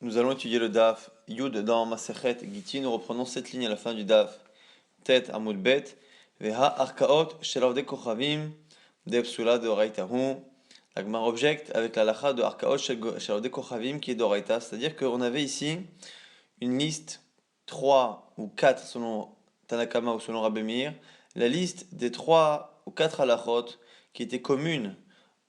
Nous allons étudier le Daf Yud dans Masechet Gittin. Nous reprenons cette ligne à la fin du Daf Tet Amud Bet. Veha Arkaot Shel Avdei Kochavim de Psula de Oraitahu. La Gemara objecte avec la lacha de Arkaot Shel Avdei Kochavim qui est d'Oraita. C'est-à-dire qu'on avait ici une liste 3 ou 4 selon Tanakama ou selon Rabbi Meir. La liste des 3 ou 4 halachot qui étaient communes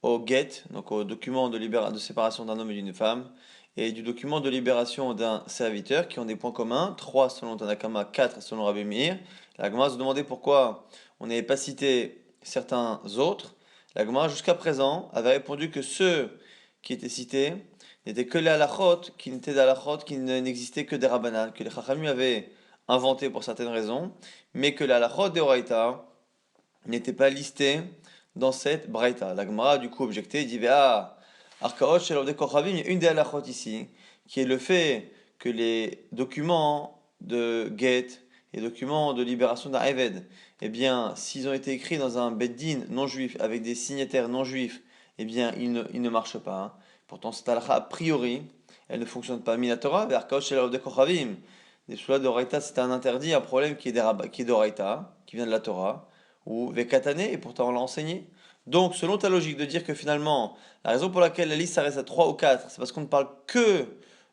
au get, donc au document de séparation d'un homme et d'une femme, et du document de libération d'un serviteur qui ont des points communs, 3 selon Tanakama, 4 selon Rabbi Meir. La Gemara se demandait pourquoi on n'avait pas cité certains autres. La Gemara jusqu'à présent avait répondu que ceux qui étaient cités n'étaient que les halachot, qui n'étaient des halachot qui n'existaient que des rabbanan, que les chachamim avaient inventé pour certaines raisons, mais que les halachot des oraita n'étaient pas listés dans cette braïta. La Gemara a du coup objecté, il dit Arkaot shel Avdei Kochavim, il y a une des halachot ici, qui est le fait que les documents de get et documents de libération d'un Eved, eh bien, s'ils ont été écrits dans un beddin non juif avec des signataires non juifs, eh bien, ils ne marchent pas. Hein. Pourtant, cette halakha, a priori, elle ne fonctionne pas. Minatora, Arkaot shel Avdei Kochavim, des soulas d'Oraita, c'est un interdit, un problème qui est d'Oraita, qui vient de la Torah, ou Vekatane, et pourtant on l'a enseigné. Donc, selon ta logique de dire que finalement, la raison pour laquelle la liste s'arrête à 3 ou 4, c'est parce qu'on ne parle que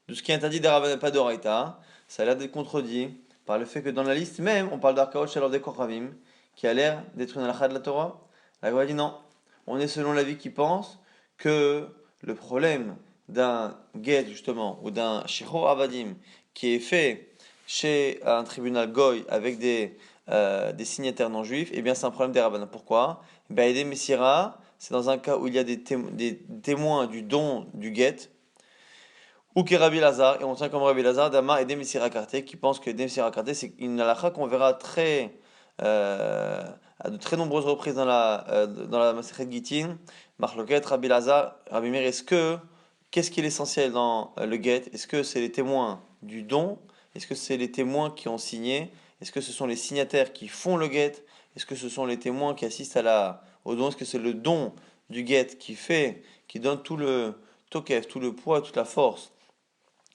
de ce qui est interdit des Rabbanan, pas d'Oraita, ça a l'air d'être contredit par le fait que dans la liste même, on parle d'Arkaot Shel Avdei Kochavim, qui a l'air d'être une halakha de la Torah. La Gemara dit non. On est selon l'avis qui pense que le problème d'un get, justement, ou d'un shichor avadim, qui est fait chez un tribunal goy avec des signataires non juifs, eh bien c'est un problème des rabbanan. Pourquoi? Baïdé Messira, c'est dans un cas où il y a des témoins du don du get, ou que Rabbi Lazar, et on tient comme Rabbi Lazar, Dama et Messira Karté, qui pense que Messira Karté, c'est une halakha qu'on verra à de très nombreuses reprises dans la Masechet Gittin. Marloket, Rabbi Lazar, Rabbi Meir, qu'est-ce qui est l'essentiel dans le get? Est-ce que c'est les témoins du don? Est-ce que c'est les témoins qui ont signé? Est-ce que ce sont les signataires qui font le get? Est-ce que ce sont les témoins qui assistent au don? Est-ce que c'est le don du get qui donne tout le tokef, tout le poids, toute la force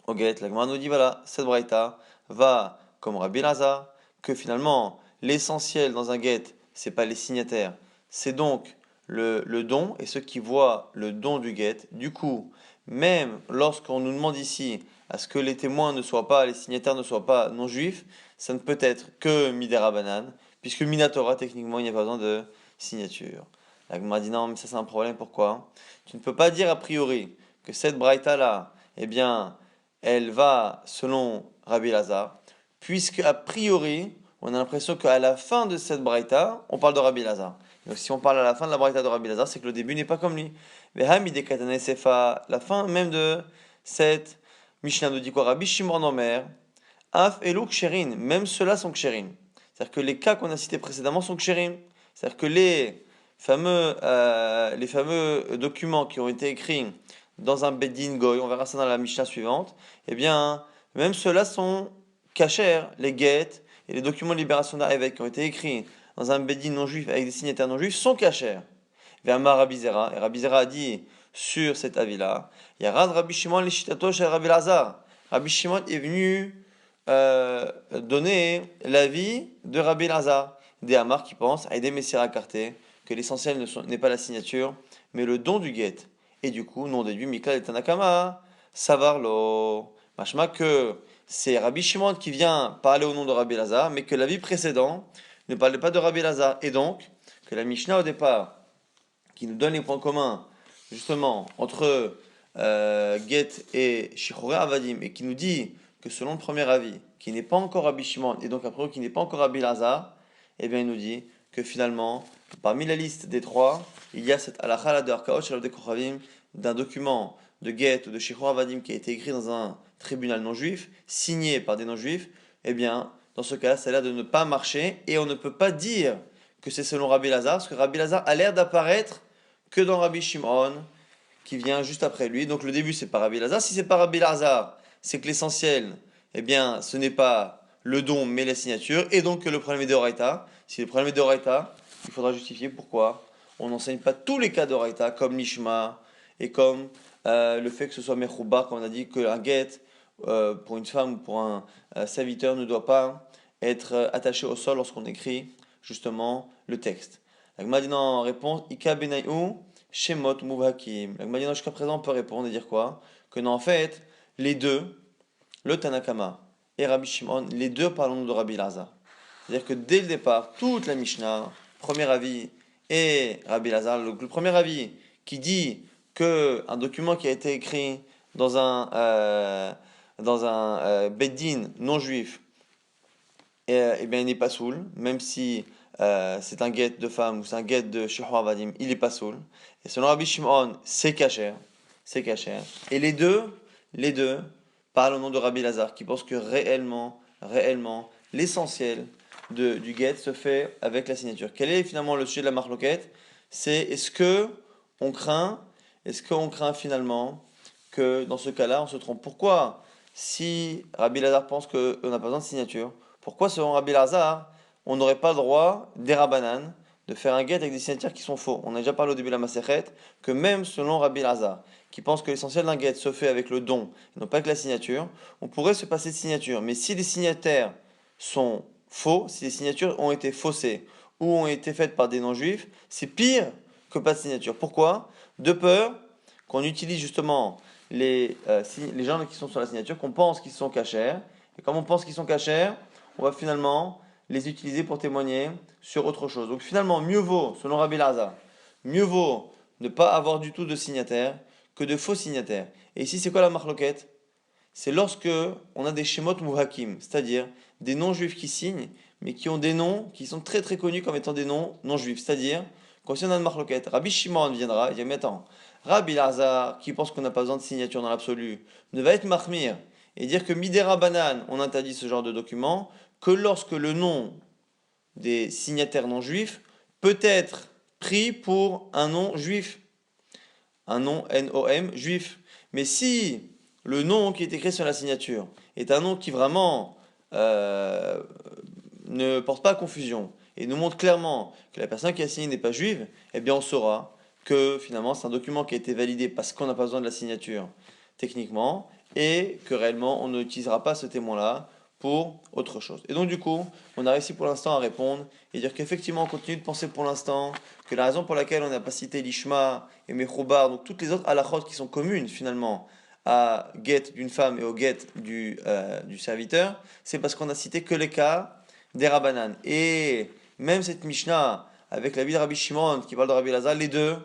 au get? La Gemara nous dit voilà, cette braïta va comme Rabbi Lazar, que finalement l'essentiel dans un get, c'est pas les signataires, c'est donc le don et ceux qui voient le don du get. Du coup, même lorsqu'on nous demande ici à ce que les témoins ne soient pas, les signataires ne soient pas non-juifs, ça ne peut être que Midera Banane, puisque Minatora, techniquement, il n'y a pas besoin de signature. La Gemara dit non, mais ça c'est un problème, pourquoi? Tu ne peux pas dire a priori que cette braïta-là, eh bien, elle va selon Rabbi Lazar, puisque a priori, on a l'impression qu'à la fin de cette braïta, on parle de Rabbi Lazar. Donc si on parle à la fin de la braïta de Rabbi Lazar, c'est que le début n'est pas comme lui. La fin même de cette Mishnah nous dit quoi? Rabbi Shimon Omer, Af Elou Ksherin, même ceux-là sont Ksherin. C'est-à-dire que les cas qu'on a cités précédemment sont Ksherin. C'est-à-dire que les fameux documents qui ont été écrits dans un Beddin Goy, on verra ça dans la Mishnah suivante, eh bien, même ceux-là sont cachers, les guettes et les documents de libération d'Areved qui ont été écrits dans un Beddin non juif avec des signataires non juifs sont cachers. Verma Rabbi Zera, et Rabbi Zera a dit sur cet avis-là, Yarad Rabbi Shimon l'ishitato chez Rabbi Lazar. Rabbi Shimon est venu donner l'avis de Rabbi Lazar. Des Hamar qui pensent, à aider Messira Karté, que l'essentiel n'est pas la signature, mais le don du get. Et du coup, non déduit Mikal et Tanakama, Savarlo. Machma que c'est Rabbi Shimon qui vient parler au nom de Rabbi Lazar, mais que l'avis précédent ne parlait pas de Rabbi Lazar. Et donc, que la Mishnah au départ, qui nous donne les points communs, justement, entre Get et Shichoré Avadim, et qui nous dit que selon le premier avis, qui n'est pas encore Rabbi Shimon, et donc après qui n'est pas encore Rabbi Lazar, eh bien il nous dit que finalement, parmi la liste des trois, il y a cette halakha de Arkaot Shel Avdei Kochavim, d'un document de Get ou de Shichoré Avadim qui a été écrit dans un tribunal non-juif, signé par des non-juifs, eh bien, dans ce cas-là, ça a l'air de ne pas marcher, et on ne peut pas dire que c'est selon Rabbi Lazar, parce que Rabbi Lazar a l'air d'apparaître que dans Rabbi Shimon, qui vient juste après lui. Donc le début, c'est pas Rabbi Lazar. Si c'est pas Rabbi Lazar, c'est que l'essentiel, eh bien, ce n'est pas le don, mais la signature, et donc que le problème est d'Oraita. Si le problème est d'Oraita, il faudra justifier pourquoi on n'enseigne pas tous les cas d'Oraita, comme l'Ishma, et comme le fait que ce soit Mechouba, comme on a dit, qu'un get pour une femme ou pour un serviteur ne doit pas être attaché au sol lorsqu'on écrit justement le texte. La Gemara dit non, en réponse, Ika benayu shemot mubhakim. La Gemara dit non, jusqu'à présent on peut répondre et dire quoi? Que non, en fait, les deux, le Tanakama et Rabbi Shimon, les deux parlons de Rabbi Lazar. C'est-à-dire que dès le départ, toute la Mishnah, premier avis et Rabbi Lazar, le premier avis qui dit que un document qui a été écrit dans un beddin non juif, eh bien, il n'est pas soul, même si c'est un guet de femme ou c'est un guet de Shihur Vadim, il n'est pas soul. Et selon Rabbi Shimon, c'est kasher, c'est kasher. Et les deux parlent au nom de Rabbi Lazar, qui pense que réellement, l'essentiel du guet se fait avec la signature. Quel est finalement le sujet de la marloquette? C'est est-ce qu'on craint finalement que dans ce cas-là, on se trompe? Pourquoi, si Rabbi Lazar pense qu'on n'a pas besoin de signature, pourquoi selon Rabbi Lazar, on n'aurait pas le droit, des Rabbanan, de faire un guet avec des signatures qui sont faux? On a déjà parlé au début de la Masechet que même selon Rabbi Lazar, qui pense que l'essentiel d'un guet se fait avec le don, et non pas avec la signature, on pourrait se passer de signature. Mais si les signataires sont faux, si les signatures ont été faussées ou ont été faites par des non-juifs, c'est pire que pas de signature. Pourquoi? De peur qu'on utilise justement les gens qui sont sur la signature, qu'on pense qu'ils sont cachers. Et comme on pense qu'ils sont cachers, on va finalement les utiliser pour témoigner sur autre chose. Donc finalement, mieux vaut, selon Rabbi Lazar, mieux vaut ne pas avoir du tout de signataire que de faux signataires. Et ici, c'est quoi la marloquette? C'est lorsque on a des shemot muhakim, c'est-à-dire des non-juifs qui signent, mais qui ont des noms qui sont très très connus comme étant des noms non-juifs. C'est-à-dire, quand on a une marloquette, Rabbi Shimon viendra et dit, mais attends, Rabbi Lazar, qui pense qu'on n'a pas besoin de signature dans l'absolu, ne va être mahmir et dire que Midera Banan, on interdit ce genre de document, que lorsque le nom des signataires non juifs peut être pris pour un nom juif, un nom NOM juif. Mais si le nom qui est écrit sur la signature est un nom qui vraiment ne porte pas à confusion et nous montre clairement que la personne qui a signé n'est pas juive, eh bien on saura que finalement c'est un document qui a été validé parce qu'on n'a pas besoin de la signature techniquement et que réellement on n'utilisera pas ce témoin-là pour autre chose. Et donc du coup, on a réussi pour l'instant à répondre et dire qu'effectivement on continue de penser pour l'instant que la raison pour laquelle on n'a pas cité l'Ishma et Mechoubar, donc toutes les autres halachot qui sont communes finalement à get d'une femme et au get du serviteur, c'est parce qu'on a cité que les cas des Rabbanan. Et même cette Mishnah, avec la vie de Rabbi Shimon qui parle de Rabbi Lazar, les deux,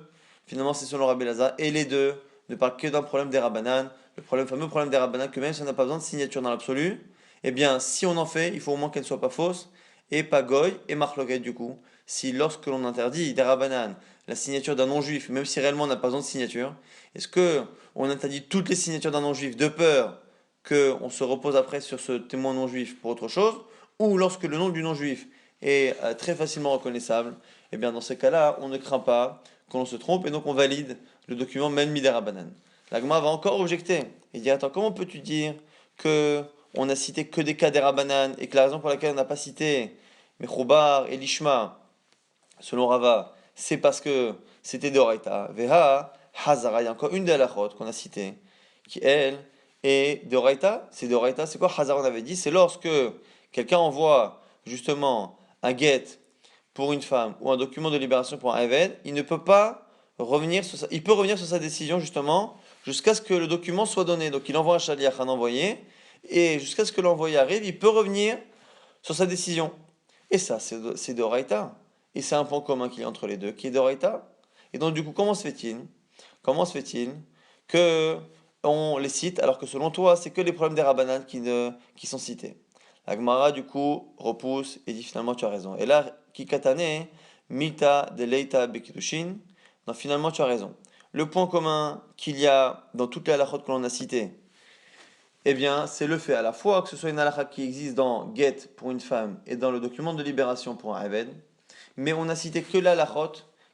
finalement c'est selon Rabbi Lazar, et les deux ne parlent que d'un problème des Rabbanan, le fameux problème des Rabbanan, que même si on n'a pas besoin de signature dans l'absolu, eh bien si on en fait, il faut au moins qu'elle ne soit pas fausse, et pas goy, et marloquette du coup. Si lorsque l'on interdit des Rabbanan, la signature d'un non-juif, même si réellement on n'a pas besoin de signature, est-ce que on interdit toutes les signatures d'un non-juif de peur qu'on se repose après sur ce témoin non-juif pour autre chose, ou lorsque le nom du non-juif est très facilement reconnaissable, eh bien dans ces cas-là, on ne craint pas qu'on se trompe et donc on valide le document même midera banan. L'agma va encore objecter et dire attends, comment peux-tu dire que on a cité que des cas des Rabbanan et que la raison pour laquelle on n'a pas cité Mechoubar et Lishma, selon Rava, c'est parce que c'était d'Oraita. Veha, Hazara, il y a encore une des halachot qu'on a citée, qui elle est d'Oraita. C'est d'Oraita, c'est quoi Hazara? On avait dit, c'est lorsque quelqu'un envoie justement un get pour une femme ou un document de libération pour un Eved, il ne peut pas revenir sur il peut revenir sur sa décision justement jusqu'à ce que le document soit donné. Donc il envoie un shaliach, un envoyé, et jusqu'à ce que l'envoyé arrive, il peut revenir sur sa décision. Et ça, c'est d'Oraita. Et c'est un point commun qu'il y a entre les deux, qui est d'Oraita. Et donc du coup, comment se fait-il que on les cite alors que selon toi, c'est que les problèmes des Rabbanan qui sont cités? La Gemara, du coup, repousse et dit finalement tu as raison. Et là, Kikatane, Mita de Leita Bekidushin, non, finalement tu as raison. Le point commun qu'il y a dans toutes les halachot que l'on a citées, eh bien, c'est le fait à la fois que ce soit une halakha qui existe dans Get pour une femme et dans le document de libération pour un Eved, mais on a cité que l'halachot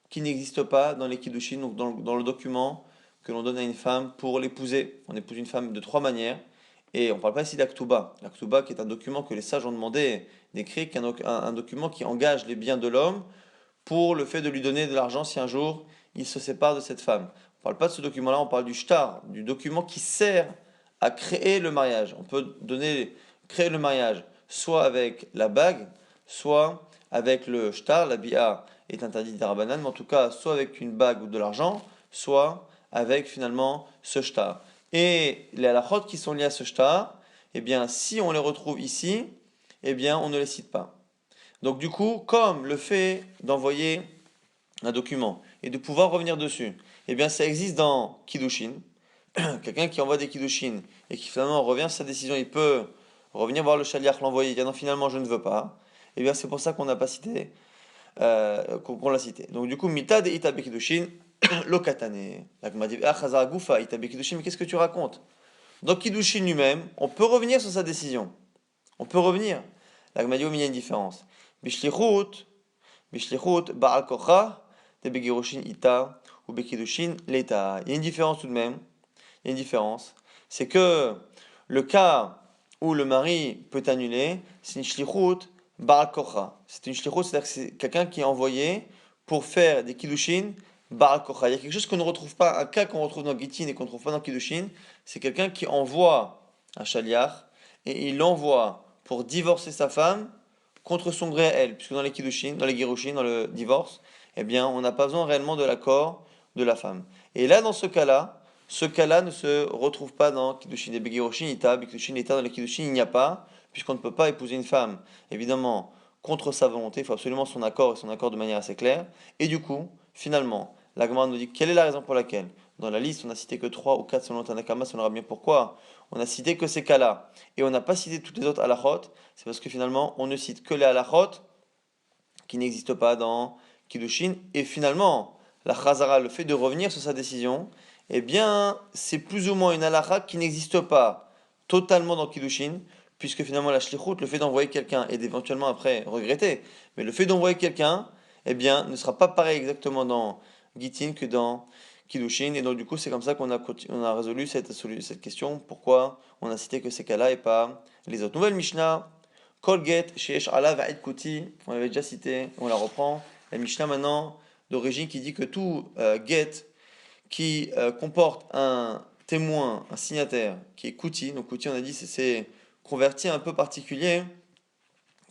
qui n'existe pas dans les Kiddushin, donc dans le document que l'on donne à une femme pour l'épouser. On épouse une femme de trois manières. Et on ne parle pas ici d'Aktuba. L'Aktuba qui est un document que les sages ont demandé d'écrire, qui est un document qui engage les biens de l'homme pour le fait de lui donner de l'argent si un jour il se sépare de cette femme. On ne parle pas de ce document-là, on parle du shtar, du document qui sert à créer le mariage. On peut créer le mariage soit avec la bague, soit avec le shtar. La bia est interdite d'Arabanan, mais en tout cas, soit avec une bague ou de l'argent, soit avec finalement ce shtar. Et les halachot qui sont liés à ce shtar, eh bien, si on les retrouve ici, eh bien, on ne les cite pas. Donc du coup, comme le fait d'envoyer un document et de pouvoir revenir dessus, eh bien ça existe dans Kiddushin. Quelqu'un qui envoie des Kiddushin et qui finalement revient sur sa décision, il peut revenir voir le shaliach, l'envoyer, et dire non finalement je ne veux pas. Eh bien c'est pour ça qu'on n'a pas cité, qu'on l'a cité. Donc du coup, Mita de Ita Kiddushin, Lokatane. L'agma dit, ah Chazar Gufa, Ita Kiddushin, mais qu'est-ce que tu racontes? Dans Kiddushin lui-même, on peut revenir sur sa décision. On peut revenir. L'agma dit, mais il y a une différence. Bishlichut, Ba'al Kocha, de Begirushin Ita, ou Bekidushin Leta. Il y a une différence tout de même. Il y a une différence. C'est que le cas où le mari peut annuler, c'est une shlichut Ba'al Kocha. C'est une shlichut, c'est-à-dire que c'est quelqu'un qui est envoyé pour faire des Kiddushin Ba'al Kocha. Il y a quelque chose qu'on ne retrouve pas, un cas qu'on retrouve dans Gittin et qu'on ne trouve pas dans Kiddushin, c'est quelqu'un qui envoie un shaliach et il l'envoie pour divorcer sa femme contre son gré à elle, puisque dans les Kiddushin, dans les Girushin, dans le divorce, eh bien, on n'a pas besoin réellement de l'accord de la femme. Et là, dans ce cas-là ne se retrouve pas dans Kiddushin. Et Begirushin, Ita, Kiddushin, Ita, dans les Kiddushin, il n'y a pas, puisqu'on ne peut pas épouser une femme, évidemment, contre sa volonté, il faut absolument son accord, et son accord de manière assez claire. Et du coup, finalement, la Gemara nous dit quelle est la raison pour laquelle, dans la liste, on n'a cité que 3 ou 4 selon Tanakama, ça on aura bien pourquoi. On a cité que ces cas-là, et on n'a pas cité toutes les autres halachot, c'est parce que finalement, on ne cite que les halachot qui n'existent pas dans Kiddushin, et finalement, la chazara, le fait de revenir sur sa décision, eh bien, c'est plus ou moins une halacha qui n'existe pas totalement dans Kiddushin, puisque finalement la shlichut, le fait d'envoyer quelqu'un et d'éventuellement après regretter, mais le fait d'envoyer quelqu'un, eh bien, ne sera pas pareil exactement dans Gittin que dans Kiddushin, et donc du coup c'est comme ça on a résolu cette question, pourquoi on a cité que ces cas-là et pas les autres. Nouvelle Mishnah, Kol get sheyesh alav ha'ed kuti, on l'avait déjà cité, on la reprend, la Mishnah maintenant d'origine qui dit que tout get qui comporte un témoin, un signataire qui est kuti, donc kuti on a dit c'est converti un peu particulier,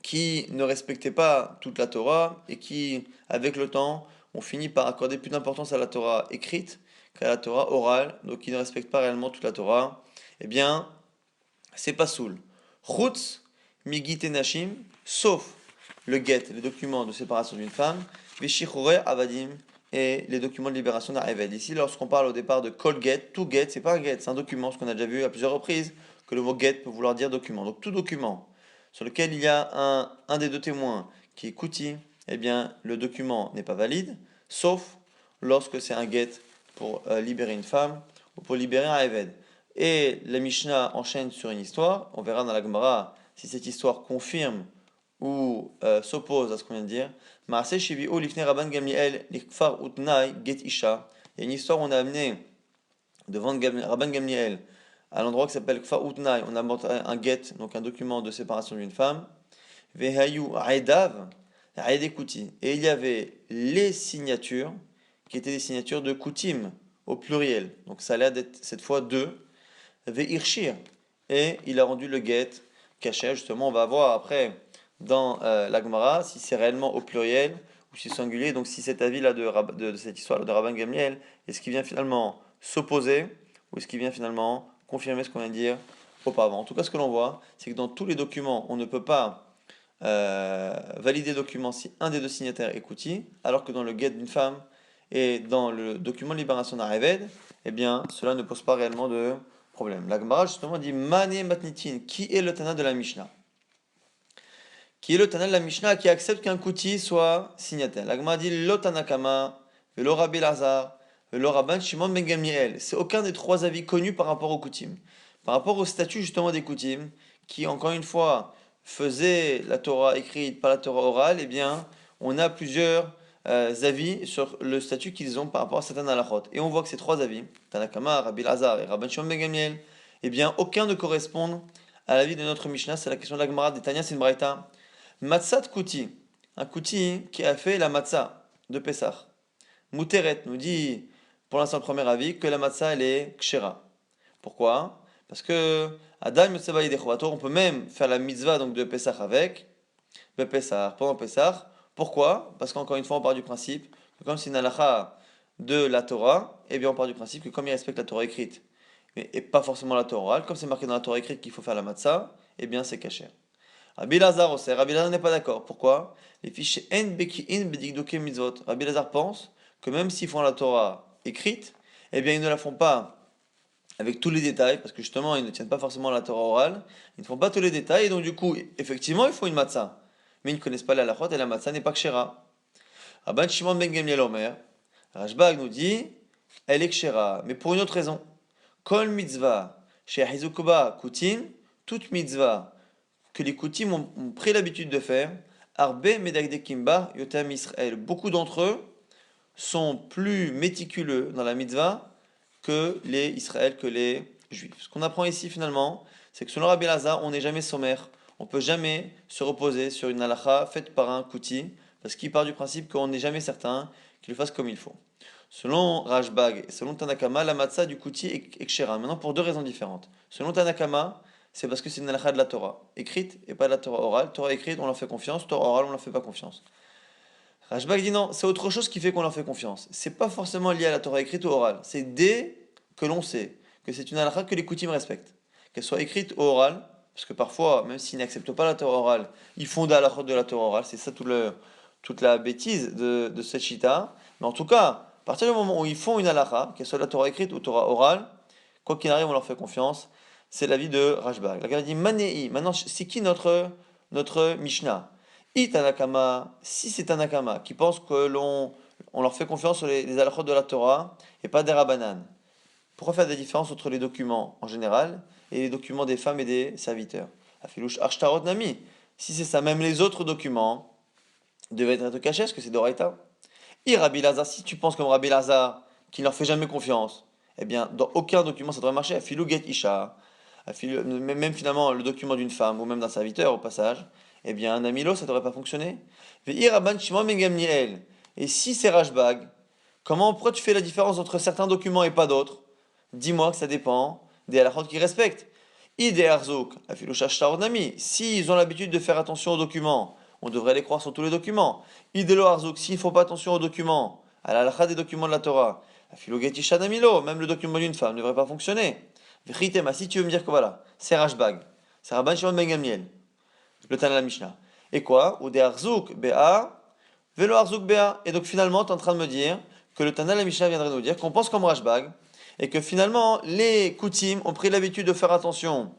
qui ne respectait pas toute la Torah et qui, avec le temps, ont fini par accorder plus d'importance à la Torah écrite qu'à la Torah orale, donc qui ne respecte pas réellement toute la Torah, eh bien, c'est pas soul. Chutz, migit et nashim, sauf le get, les documents de séparation d'une femme, veshichure avadim, et les documents de libération d'un eved. Ici, lorsqu'on parle au départ de kol get, tout get, c'est pas un get, c'est un document, ce qu'on a déjà vu à plusieurs reprises, que le mot get peut vouloir dire document. Donc tout document sur lequel il y a un des deux témoins qui est kuti, eh bien le document n'est pas valide, sauf lorsque c'est un get pour libérer une femme ou pour libérer un eved. Et la Mishnah enchaîne sur une histoire, on verra dans la Gemara si cette histoire confirme ou s'oppose à ce qu'on vient de dire. Maaseh Shivi'u lifnei Rabban Gamliel likfar utnai get isha. Il y a une histoire où on a amené devant Rabban Gamliel à l'endroit qui s'appelle Kfar Utnai, on a montré un get, donc un document de séparation d'une femme. Vehayu Aidav, Aidekuti. Et il y avait les signatures qui étaient des signatures de Kutim au pluriel. Donc ça a l'air d'être cette fois deux. Veirshir. Et il a rendu le get caché. Justement, on va voir après dans la Gemara si c'est réellement au pluriel ou si c'est singulier. Donc si cet avis-là de cette histoire de Rabban Gamliel est ce qui vient finalement s'opposer ou est ce qui vient finalement confirmer ce qu'on vient de dire auparavant. En tout cas, ce que l'on voit, c'est que dans tous les documents, on ne peut pas valider le document si un des deux signataires est kuti, alors que dans le get d'une femme et dans le document de libération d'un Eved, eh bien, cela ne pose pas réellement de problème. La Gemara justement dit Mané Matnitin, qui est le Tana de la Mishnah? Qui est le Tana de la Mishnah qui accepte qu'un kuti soit signataire? La Gemara dit Lo Tanakama, Velo Rabbi Lazar, Velo Rabban Shimon ben Gamliel. C'est aucun des trois avis connus par rapport au kutim. Par rapport au statut justement des kutim, qui encore une fois faisait la Torah écrite par la Torah orale, eh bien, on a plusieurs avis sur le statut qu'ils ont par rapport à certains halachot. Et on voit que ces trois avis, Tanakama, Rabbi Lazar et Rabban Shimon ben Gamliel, eh bien, aucun ne correspond à l'avis de notre Mishnah. C'est la question de la Gemara des Tanya, c'est une braïta. Matzat kuti, un kuti qui a fait la matzah de Pessah. Muteret nous dit, pour l'instant le premier avis, que la matzah elle est kshera. Pourquoi? Parce que Adam Yotzeba Yedei Chovato, on peut même faire la mitzvah donc de Pessah avec, Pessah, pendant Pessah. Pourquoi? Parce qu'encore une fois, on part du principe que comme c'est une halakha de la Torah, eh bien on part du principe que comme il respecte la Torah écrite, et pas forcément la Torah orale, comme c'est marqué dans la Torah écrite qu'il faut faire la matzah, eh bien c'est caché. Rabbi Lazar aussi, Rabbi Lazar n'est pas d'accord. Pourquoi? Les fichiers en beki'in bedigdoke mitzvot. Rabbi Lazar pense que même s'ils font la Torah écrite, eh bien ils ne la font pas avec tous les détails, parce que justement ils ne tiennent pas forcément la Torah orale, ils ne font pas tous les détails, et donc du coup, effectivement, il faut une matzah. Mais ils ne connaissent pas la halachot, et la matzah n'est pas kshera. Rabban Shimon ben Gamliel Omer, Rashbag nous dit, elle est kshera, mais pour une autre raison. Kol mitzvah, chez Hizukoba Kutim, toute mitzvah que les Koutim ont pris l'habitude de faire, Arbe Medagdekimba Yotam Israël. Beaucoup d'entre eux sont plus méticuleux dans la mitzvah que les Israël, que les Juifs. Ce qu'on apprend ici finalement, c'est que selon Rabbi Lazar, on n'est jamais sommaire. On ne peut jamais se reposer sur une halakha faite par un Kouti, parce qu'il part du principe qu'on n'est jamais certain qu'il le fasse comme il faut. Selon Rashbag et selon Tanakama, la matzah du Kouti est kshera. Maintenant, pour deux raisons différentes. Selon Tanakama, c'est parce que c'est une halakha de la Torah, écrite et pas de la Torah orale. Torah écrite, on leur fait confiance, Torah orale, on leur fait pas confiance. Rashbag dit non, c'est autre chose qui fait qu'on leur fait confiance. C'est pas forcément lié à la Torah écrite ou orale. C'est dès que l'on sait que c'est une halakha que les coutumes respectent. Qu'elle soit écrite ou orale, parce que parfois, même s'ils n'acceptent pas la Torah orale, ils font de la halakha de la Torah orale. C'est ça toute la bêtise de cette shita. Mais en tout cas, à partir du moment où ils font une halakha, qu'elle soit de la Torah écrite ou Torah orale, quoi qu'il arrive, on leur fait confiance. C'est l'avis de Rashbag. La Gemara dit Manéi. Maintenant, c'est qui notre Mishnah? Itanakama, si c'est Tanakama qui pense que on leur fait confiance sur les halachot de la Torah et pas des Rabbanan. Pourquoi faire des différences entre les documents en général et les documents des femmes et des serviteurs? Afilouch Arshtarot Nami. Si c'est ça, même les autres documents devaient être cachés, est-ce que c'est d'Oraita? Rabbi Lazar, si tu penses comme Rabbi Lazar, qui ne leur fait jamais confiance, eh bien, dans aucun document ça devrait marcher. Afilou Get Isha, même finalement le document d'une femme ou même d'un serviteur au passage, eh bien, un amilo, ça ne devrait pas fonctionner. Et si c'est Rashbag, pourquoi tu fais la différence entre certains documents et pas d'autres? Dis-moi que ça dépend des halachot qui respectent. S'ils ont l'habitude de faire attention aux documents, on devrait les croire sur tous les documents. Idelo arzouk, s'ils ne font pas attention aux documents, à la halakha des documents de la Torah, même le document d'une femme ne devrait pas fonctionner. Si tu veux me dire que voilà, c'est Rashbag, c'est Rabban Shimon ben Gamliel, le Tana la Mishnah. Et quoi? Ou des arzouk bea, velo arzouk bea. Et donc finalement, tu es en train de me dire que le Tana la Mishnah viendrait nous dire qu'on pense comme Rashbag, et que finalement, les Koutim ont pris l'habitude de faire attention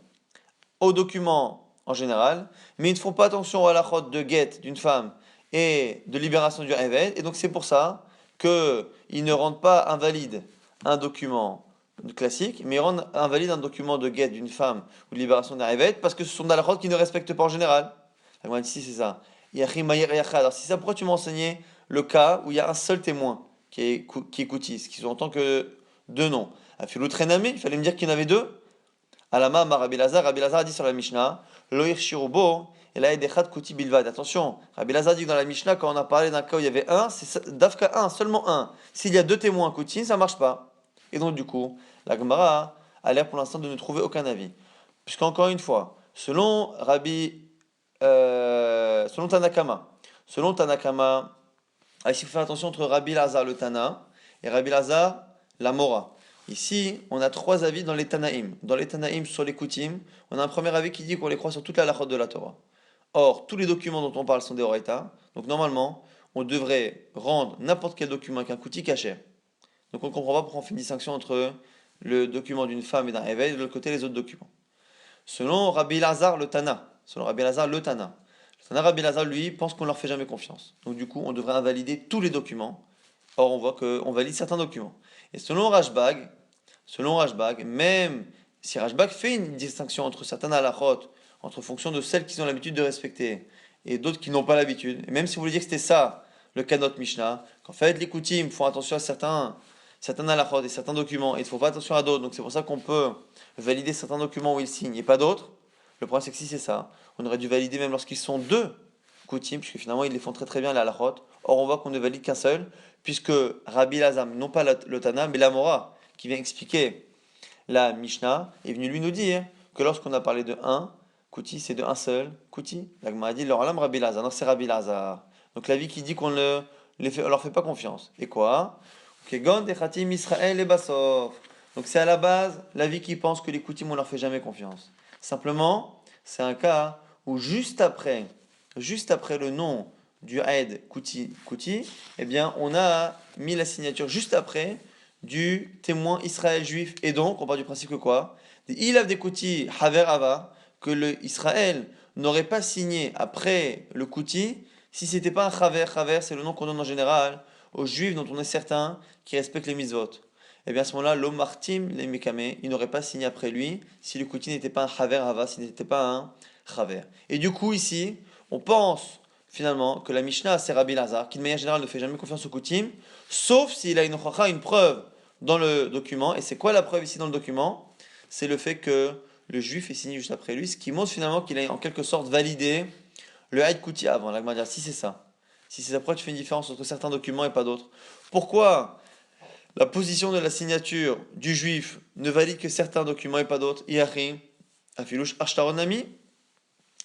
aux documents en général, mais ils ne font pas attention à la halachot de guet d'une femme et de libération du Eved, et donc c'est pour ça qu'ils ne rendent pas invalide un document classique, mais ils rendent invalide un document de guet d'une femme ou de libération d'un Eved, parce que ce sont des halachot qu'ils ne respectent pas en général. Ici, c'est ça. Alors, si ça, pourquoi tu m'as enseigné le cas où il y a un seul témoin qui est Koutis, qui sont en tant que deux noms? Afilou Trenami, il fallait me dire qu'il y en avait deux. Alama, Rabbi Lazar a dit sur la Mishnah, Loïr Shirubo, et là, il y a des Kouti Bilvad. Attention, Rabbi Lazar dit que dans la Mishnah, quand on a parlé d'un cas où il y avait un, c'est Dafka un, seulement un. S'il y a deux témoins Kouti, ça ne marche pas. Et donc, du coup, la Gemara a l'air pour l'instant de ne trouver aucun avis. Puisqu'encore une fois, selon Tanakama, il faut faire attention entre Rabbi Lazar le Tana et Rabbi Lazar la Mora. Ici, on a trois avis dans les Tanaïm. Dans les Tanaïm sur les Koutim, on a un premier avis qui dit qu'on les croit sur toute la halachot de la Torah. Or, tous les documents dont on parle sont des Horaïta. Donc normalement, on devrait rendre n'importe quel document avec un Kouti caché. Donc on ne comprend pas pourquoi on fait une distinction entre le document d'une femme et d'un Eved et de l'autre côté les autres documents. Selon Rabbi Lazar le Tana, Rabbi Lazar, lui, pense qu'on ne leur fait jamais confiance. Donc du coup, on devrait invalider tous les documents. Or, on voit qu'on valide certains documents. Et selon Rashbag, même si Rashbag fait une distinction entre certaines halachot, entre fonction de celles qui ont l'habitude de respecter et d'autres qui n'ont pas l'habitude, et même si vous voulez dire que c'était ça, le cas de notre Mishnah, qu'en fait les Koutim font attention à certains halachot et certains documents, et ils ne font pas attention à d'autres, donc c'est pour ça qu'on peut valider certains documents où ils signent et pas d'autres. Le problème c'est que si c'est ça, on aurait dû valider même lorsqu'ils sont deux Koutim, puisque finalement ils les font très très bien les halachot. Or on voit qu'on ne valide qu'un seul, puisque Rabbi Lazam, non pas le Tana, mais la Mora, qui vient expliquer la Mishnah est venue lui nous dire que lorsqu'on a parlé de un, Kouti, c'est de un seul, Kouti. La Gemara a dit, leur alam Rabbi Lazar, non, c'est Rabbi Lazar. Donc la vie qui dit qu'on ne leur fait pas confiance. Et quoi? Kegon dechatim Israël et Bassof. Donc c'est à la base l'avis qui pense que les Koutim on leur fait jamais confiance. Simplement, c'est un cas où juste après le nom du Haed Kouti, eh bien on a mis la signature juste après du témoin Israël juif. Et donc on part du principe que quoi? Il a des Kouti Haver Ava, que le Israël n'aurait pas signé après le Kouti si c'était pas un Haver. Haver c'est le nom qu'on donne en général aux juifs dont on est certain qui respectent les mitzvot. Et bien à ce moment-là, l'Omartim, les Mekame, il n'aurait pas signé après lui si le Kouti n'était pas un Haver Hava, s'il n'était pas un Haver. Et du coup, ici, on pense finalement que la Mishnah, c'est Rabbi Lazar, qui de manière générale ne fait jamais confiance au Koutim, sauf s'il a une preuve dans le document. Et c'est quoi la preuve ici dans le document? C'est le fait que le juif est signé juste après lui, ce qui montre finalement qu'il a en quelque sorte validé le Haïd Kouti avant. La Gemara dit, si c'est ça. Si c'est ça, pourquoi tu fais une différence entre certains documents et pas d'autres? Pourquoi la position de la signature du juif ne valide que certains documents et pas d'autres? Iachi, afilouch ashtaronami.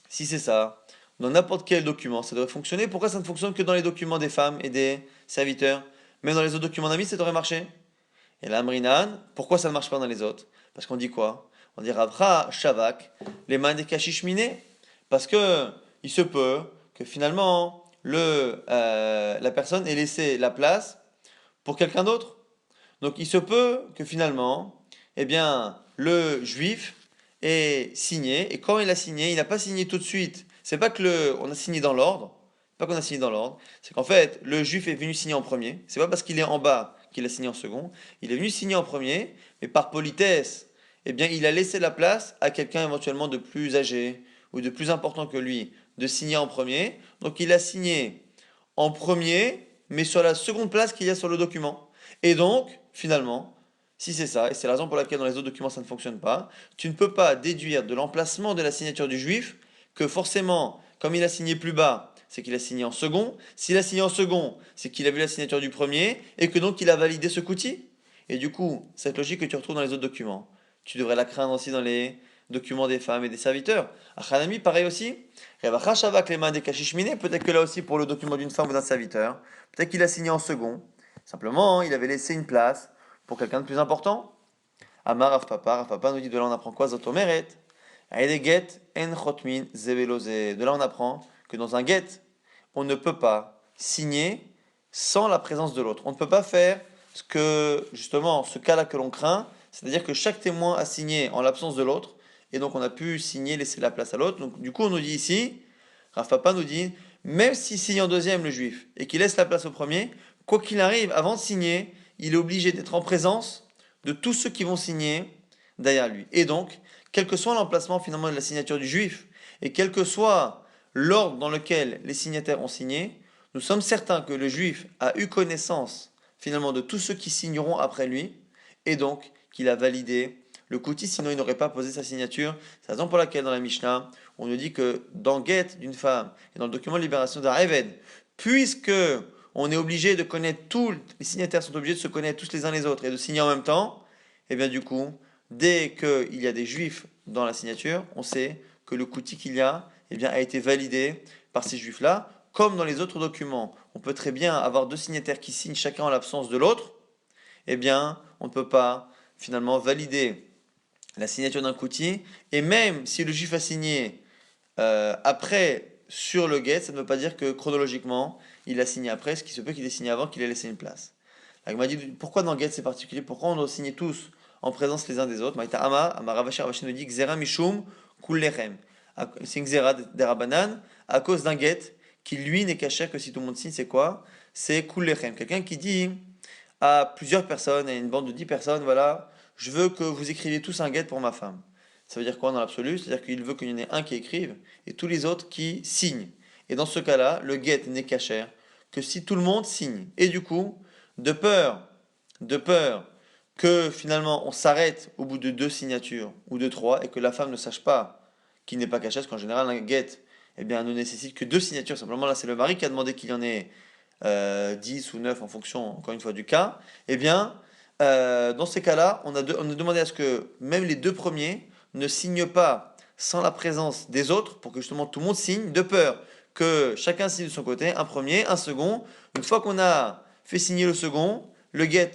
Si c'est ça, dans n'importe quel document, ça devrait fonctionner. Pourquoi ça ne fonctionne que dans les documents des femmes et des serviteurs? Même dans les autres documents d'amis, ça devrait marcher. Et là, Amrinan, pourquoi ça ne marche pas dans les autres? Parce qu'on dit quoi? On dit Ravra Shavak, les mains des kashishminé. Parce que il se peut que finalement la personne ait laissé la place pour quelqu'un d'autre. Donc il se peut que finalement, eh bien, le juif ait signé, et quand il a signé, il n'a pas signé tout de suite. C'est pas que on a signé dans l'ordre, pas qu'on a signé dans l'ordre, c'est qu'en fait, le juif est venu signer en premier. C'est pas parce qu'il est en bas qu'il a signé en second. Il est venu signer en premier, mais par politesse, eh bien, il a laissé la place à quelqu'un éventuellement de plus âgé ou de plus important que lui de signer en premier. Donc il a signé en premier, mais sur la seconde place qu'il y a sur le document. Et donc, finalement, si c'est ça, et c'est la raison pour laquelle dans les autres documents ça ne fonctionne pas, tu ne peux pas déduire de l'emplacement de la signature du juif que forcément, comme il a signé plus bas, c'est qu'il a signé en second. S'il a signé en second, c'est qu'il a vu la signature du premier, et que donc il a validé ce kouti. Et du coup, cette logique que tu retrouves dans les autres documents, tu devrais la craindre aussi dans les documents des femmes et des serviteurs. Achanami, pareil aussi. Peut-être que là aussi, pour le document d'une femme ou d'un serviteur, peut-être qu'il a signé en second. Simplement, il avait laissé une place pour quelqu'un de plus important. Amar Rav Papa nous dit, de là on apprend quoi? Zotomeret. En chotmin zevelose. De là on apprend que dans un get, on ne peut pas signer sans la présence de l'autre. On ne peut pas faire justement, ce cas-là que l'on craint, c'est-à-dire que chaque témoin a signé en l'absence de l'autre, et donc on a pu signer, laisser la place à l'autre. Donc du coup, on nous dit ici, Rav Papa nous dit, même s'il signe en deuxième le juif, et qu'il laisse la place au premier, quoi qu'il arrive, avant de signer, il est obligé d'être en présence de tous ceux qui vont signer derrière lui. Et donc, quel que soit l'emplacement finalement de la signature du juif, et quel que soit l'ordre dans lequel les signataires ont signé, nous sommes certains que le juif a eu connaissance finalement de tous ceux qui signeront après lui, et donc qu'il a validé le kouti, sinon il n'aurait pas posé sa signature. C'est la raison pour laquelle dans la Mishnah, on nous dit que dans Get d'une femme, et dans le document de libération d'un Eved, puisque on est obligé de connaître tous, les signataires sont obligés de se connaître tous les uns les autres et de signer en même temps, et bien du coup, dès qu'il y a des juifs dans la signature, on sait que le kouti qu'il y a, eh bien, a été validé par ces juifs-là, comme dans les autres documents. On peut très bien avoir deux signataires qui signent chacun en l'absence de l'autre, eh bien, on ne peut pas finalement valider la signature d'un kouti, et même si le juif a signé après sur le get, ça ne veut pas dire que chronologiquement il a signé après, ce qui se peut qu'il ait signé avant, qu'il ait laissé une place. Il m'a dit pourquoi dans get c'est particulier, pourquoi on doit signer tous en présence les uns des autres. Maïta Ama Ravashi nous dit Xera Mishum Kullechem. C'est une Xera des Rabanan à cause d'un get qui lui n'est caché que si tout le monde signe, c'est quoi? C'est Kullechem. Quelqu'un qui dit à plusieurs personnes, à une bande de 10 personnes, voilà, je veux que vous écriviez tous un get pour ma femme. Ça veut dire quoi dans l'absolu? C'est-à-dire qu'il veut qu'il y en ait un qui écrive et tous les autres qui signent. Et dans ce cas-là, le get n'est cachère que si tout le monde signe. Et du coup, de peur que finalement on s'arrête au bout de 2 signatures ou de 3 et que la femme ne sache pas qu'il n'est pas caché, parce qu'en général un get eh bien, ne nécessite que 2 signatures. Simplement là c'est le mari qui a demandé qu'il y en ait 10 ou 9 en fonction encore une fois du cas. Eh bien Dans ces cas-là, on a demandé à ce que même les deux premiers ne signent pas sans la présence des autres, pour que justement tout le monde signe, de peur que chacun signe de son côté, un premier, un second. Une fois qu'on a fait signer le second, le guet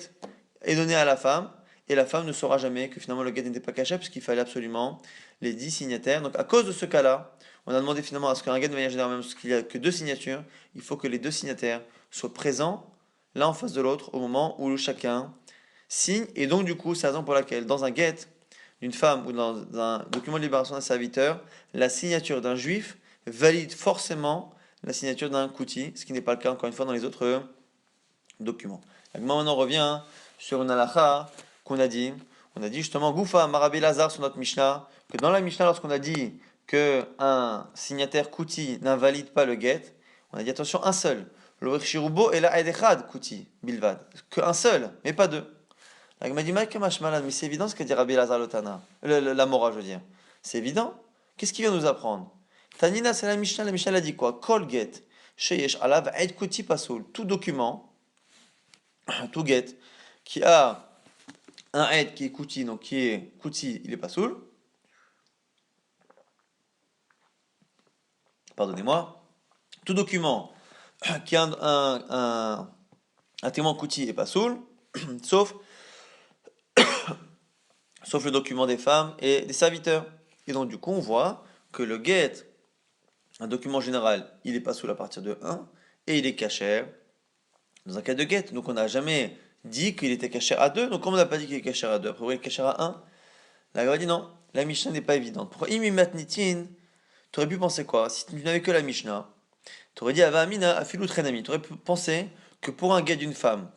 est donné à la femme, et la femme ne saura jamais que finalement le guet n'était pas caché, puisqu'il fallait absolument les 10 signataires. Donc à cause de ce cas-là, on a demandé finalement à ce qu'un guet, de manière générale, même parce qu'il n'y a que deux signatures, il faut que les deux signataires soient présents l'un en face de l'autre au moment où chacun signe. Et donc du coup, c'est la raison pour laquelle dans un guet d'une femme ou dans un document de libération d'un serviteur, la signature d'un juif valide forcément la signature d'un kouti, ce qui n'est pas le cas encore une fois dans les autres documents. Donc maintenant on revient sur une halakha qu'on a dit. On a dit justement, Goufa, Marabé Lazar sur notre Mishnah, que dans la Mishnah, lorsqu'on a dit qu'un signataire kouti n'invalide pas le guet, on a dit attention, un seul. Le Shirubo et la Edechad kouti, bilvad. Qu'un seul, mais pas deux. La Gemara dit, mais c'est évident ce qu'a dit Rabbi Lazar Lotana, la Mora, je veux dire. C'est évident. Qu'est-ce qu'il vient nous apprendre? Tanina, c'est la Mishnah a dit quoi? Kol get, sheyesh alav ed kouti pasoul. Tout document, tout get, qui a un aide qui est kouti, donc qui est kouti, il est pasoul. Pardonnez-moi. Tout document qui a un témoin kouti est pasoul, sauf le document des femmes et des serviteurs. Et donc du coup, on voit que le get, un document général, il est pasoul à partir de 1 et il est caché dans un cas de get. Donc on n'a jamais dit qu'il était caché à 2. Donc comme on n'a pas dit qu'il est caché à 2, après il est caché à 1. La Gemara dit non, la Mishnah n'est pas évidente. Pourquoi imimatnitin? Tu aurais pu penser quoi? Si tu n'avais que la Mishnah, tu aurais dit Ava Amina Afilut Renami. Tu aurais pu penser que pour un guet d'une femme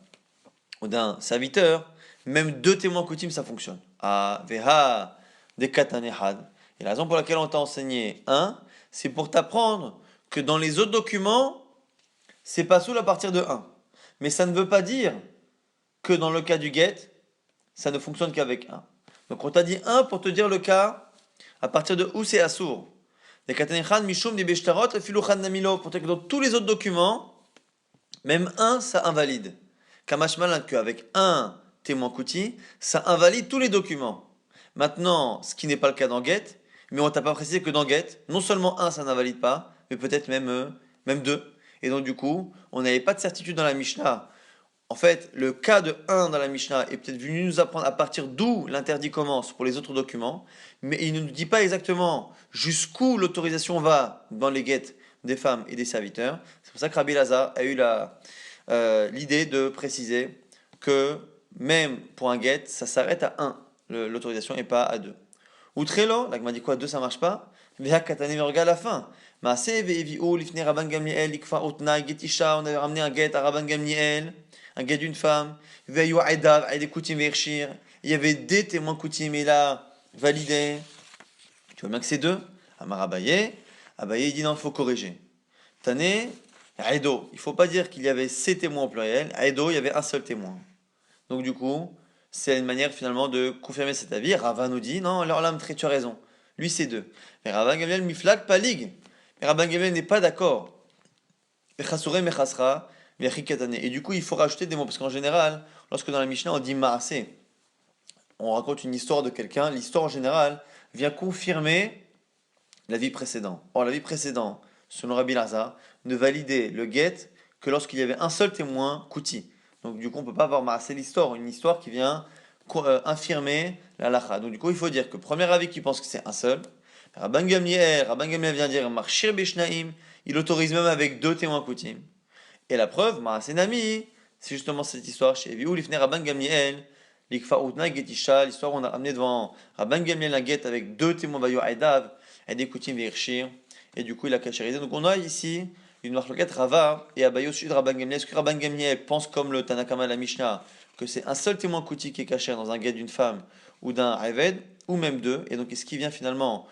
ou d'un serviteur, même deux témoins coutumes ça fonctionne. Ah, Veha des Katanehad. Et la raison pour laquelle on t'a enseigné un, c'est pour t'apprendre que dans les autres documents, c'est pas soul à partir de 1. Mais ça ne veut pas dire que dans le cas du get, ça ne fonctionne qu'avec 1. Donc on t'a dit 1 pour te dire le cas à partir de où c'est assour. Des katanechan mishum des beshtarot et filuchan namilo. Pour te dire que dans tous les autres documents, même 1 ça invalide. Kamashmalan qu'avec un témoin kouti, ça invalide tous les documents. Maintenant, ce qui n'est pas le cas dans get, mais on t'a pas précisé que dans get, non seulement 1 ça n'invalide pas, mais peut-être même 2. Et donc du coup, on n'avait pas de certitude dans la Mishnah. En fait, le cas de 1 dans la Mishnah est peut-être venu nous apprendre à partir d'où l'interdit commence pour les autres documents, mais il ne nous dit pas exactement jusqu'où l'autorisation va dans les guettes des femmes et des serviteurs. C'est pour ça que Rabbi Lazar a eu l'idée de préciser que même pour un guet, ça s'arrête à 1, l'autorisation, et pas à 2. Outrelo, là, m'a dit quoi, 2 ça marche pas. Veha katane, mais regarde la fin. Maaseh ve'evi'u lifnei Rabban Gamliel ikfa utnai get isha. On avait ramené un guet à Rabban Gamliel, un guet d'une femme. Ve'yu aidav aide koutim ve'irshir. Il y avait des témoins koutim, et là, validé. Tu vois bien que c'est 2. Amar Abaye. Abaye dit non, il faut corriger. Tane, aido. Il faut pas dire qu'il y avait ces témoins au pluriel. Aido, il y avait un seul témoin. Donc du coup, c'est une manière finalement de confirmer cet avis. Rava nous dit, non, alors là, tu as raison. Lui, c'est 2. Mais Rabban Gamliel miflag pas ligue. Mais Rabban Gamliel n'est pas d'accord. Et du coup, il faut rajouter des mots. Parce qu'en général, lorsque dans la Mishnah, on dit maasé, on raconte une histoire de quelqu'un. L'histoire en général vient confirmer l'avis précédent. Or, l'avis précédent, selon Rabbi Lazar, ne validait le guet que lorsqu'il y avait un seul témoin, Kouti. Donc du coup, on ne peut pas avoir maasé l'histoire, une histoire qui vient infirmer la lacha. Donc du coup, il faut dire que premier avis qui pense que c'est un seul, Rabban Gamliel vient dire Marshir Beshnaim, il autorise même avec 2 témoins Koutim. Et la preuve, maasé Nami, c'est justement cette histoire chez Eviou, Lifne Rabban Gamliel, Likfa Utna Getisha, l'histoire où on a amené devant Rabban Gamliel la guet avec 2 témoins Vayu Aidav, Aide Koutim Veirshir, et du coup il a cacherisé. Donc on a ici une marloquette Rava et Abaye au sud de Rabban Gamliel. Est-ce que Rabban Gamliel pense comme le Tanakama de la Mishnah que c'est un seul témoin kouti qui est caché dans un guet d'une femme ou d'un Ayved, ou même 2, et donc est-ce qu'il vient finalement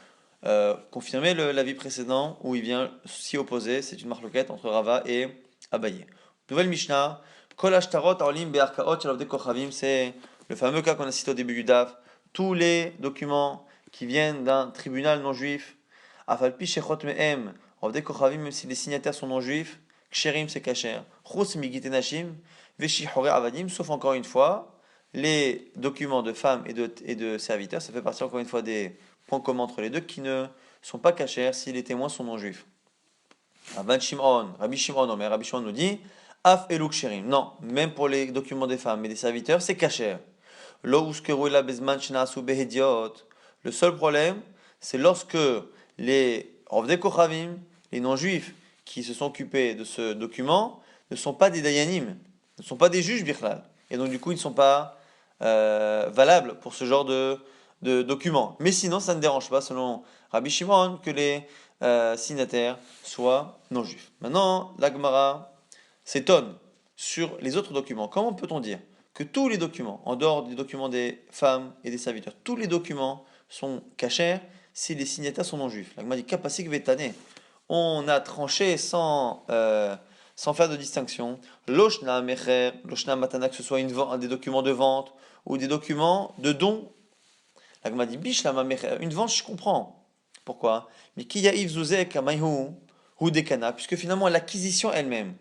confirmer l'avis précédent, ou il vient s'y opposer? C'est une marloquette entre Rava et Abaye. Nouvelle Mishnah, Kol Ashtarot Aolim Be'arkaot Shel Avdei Kochavim, c'est le fameux cas qu'on a cité au début du DAF. Tous les documents qui viennent d'un tribunal non juif, Afalpi Shechot Me'em, Avdei Kochavim, même si les signataires sont non juifs, Ksherim c'est kasher, Chos Migitenashim, Veshihore Avadim, sauf encore une fois, les documents de femmes et de serviteurs, ça fait partie encore une fois des points communs entre les deux qui ne sont pas cachers si les témoins sont non juifs. Rabbi Shimon, mais Rabbi Shimon nous dit Af eluk sherim. Non, même pour les documents des femmes et des serviteurs, c'est cacher. Lo uskeru ela bezman shenaasu behediot. Le seul problème, c'est lorsque les Ovdei Kochavim, les non-juifs qui se sont occupés de ce document, ne sont pas des dayanim, ne sont pas des juges bichlal. Et donc du coup, ils ne sont pas valables pour ce genre de documents. Mais sinon, ça ne dérange pas, selon Rabbi Shimon, que les signataires soient non-juifs. Maintenant, la Gemara s'étonne sur les autres documents. Comment peut-on dire que tous les documents, en dehors des documents des femmes et des serviteurs, tous les documents sont cachers si les signataires sont non-juifs? La Gemara dit Kapasik vetane. On a tranché sans faire de distinction. Loshna mecher, loshna matana, que ce soit des documents de vente ou des documents de don. La Gemara dit Bishlama mecher. Une vente, je comprends. Pourquoi? Mais kiyaïv zuzek amayhu hu dekana, puisque finalement l'acquisition elle-même.